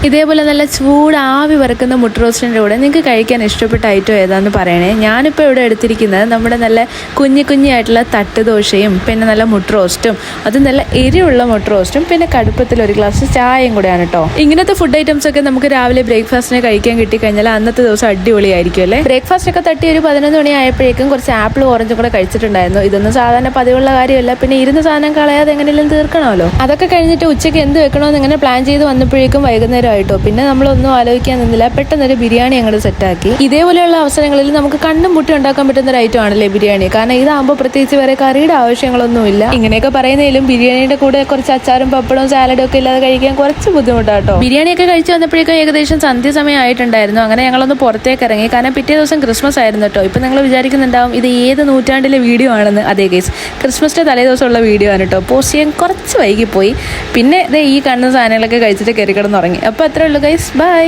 ഇതേപോലെ നല്ല ചൂടാവി വറക്കുന്ന മുട്ട റോസ്റ്റിൻ്റെ കൂടെ നിങ്ങൾക്ക് കഴിക്കാൻ ഇഷ്ടപ്പെട്ട ഐറ്റം ഏതാണെന്ന് പറയണേ. ഞാനിപ്പോൾ ഇവിടെ എടുത്തിരിക്കുന്നത് നമ്മുടെ നല്ല കുഞ്ഞായിട്ടുള്ള തട്ട് ദോശയും പിന്നെ നല്ല മുട്ട റോസ്റ്റും, അത് നല്ല എരിവുള്ള മുട്ട റോസ്റ്റും പിന്നെ കടുപ്പത്തിൽ ഒരു ഗ്ലാസ് ചായയും കൂടെയാണ് കേട്ടോ. ഇങ്ങനത്തെ ഫുഡ് ഐറ്റംസ് ഒക്കെ നമുക്ക് രാവിലെ ബ്രേക്ക്ഫാസ്റ്റിന് കഴിക്കാൻ കിട്ടിക്കഴിഞ്ഞാൽ അന്നത്തെ ദിവസം അടിപൊളിയായിരിക്കും അല്ലേ. ബ്രേക്ക്ഫാസ്റ്റ് ഒക്കെ തട്ടി ഒരു 11 മണി ആയപ്പോഴേക്കും കുറച്ച് ആപ്പിൾ ഓറഞ്ചും കൂടെ കഴിച്ചിട്ടുണ്ടായിരുന്നു. ഇതൊന്നും സാധാരണ പതിവുള്ള കാര്യമല്ല. പിന്നെ ഇരുന്ന സാധനം കളയാതെ എങ്ങനെയെങ്കിലും തീർക്കണമല്ലോ. അതൊക്കെ കഴിഞ്ഞിട്ട് ഉച്ചയ്ക്ക് എന്ത് വെക്കണമെന്ന് ഇങ്ങനെ പ്ലാൻ ചെയ്ത് വന്നപ്പോഴേക്കും വൈകുന്നേരം ആയിട്ടോ. പിന്നെ നമ്മളൊന്നും ആലോചിക്കാൻ നിന്നില്ല, പെട്ടെന്നൊരു ബിരിയാണി അങ്ങോട്ട് സെറ്റാക്കി. ഇതേപോലെയുള്ള അവസരങ്ങളിൽ നമുക്ക് കണ്ണും മുട്ടി ഉണ്ടാക്കാൻ പറ്റുന്ന ഒരു ഐറ്റം ആണല്ലേ ബിരിയാണി. കാരണം ഇതാകുമ്പോൾ പ്രത്യേകിച്ച് വേറെ കറിയുടെ ആവശ്യങ്ങളൊന്നുമില്ല. ഇങ്ങനെയൊക്കെ പറയുന്നതിലും ബിരിയാണിയുടെ കൂടെ കുറച്ച് അച്ചാറും പപ്പടവും സാലഡും ഒക്കെ ഇല്ലാതെ കഴിക്കാൻ കുറച്ച് ബുദ്ധിമുട്ടാട്ടോ. ബിരിയാണിയൊക്കെ കഴിച്ച് വന്നപ്പോഴേക്കും ഏകദേശം സന്ധ്യാസമയം ആയിട്ടുണ്ടായിരുന്നു. അങ്ങനെ ഞങ്ങളൊന്ന് പുറത്തേക്ക് ഇറങ്ങി. കാരണം പിറ്റേ ദിവസം ക്രിസ്മസ് ആയിരുന്നു കേട്ടോ. ഇപ്പം നിങ്ങൾ വിചാരിക്കുന്നുണ്ടാവും ഇത് ഏത് നൂറ്റാണ്ടിലെ വീഡിയോ ആണെന്ന്. അതേ കേസ് ക്രിസ്മസിന്റെ തലേ ദിവസമുള്ള വീഡിയോ ആണ് കേട്ടോ. പോസ്റ്റ് ചെയ്യാൻ കുറച്ച് വൈകിപ്പോയി. പിന്നെ ഈ കാണുന്ന സാധനങ്ങളൊക്കെ കഴിച്ചിട്ട് കയറി കിടന്നുറങ്ങി. അപ്പോൾ അത്രേ ഉള്ളൂ ഗൈസ്, ബൈ.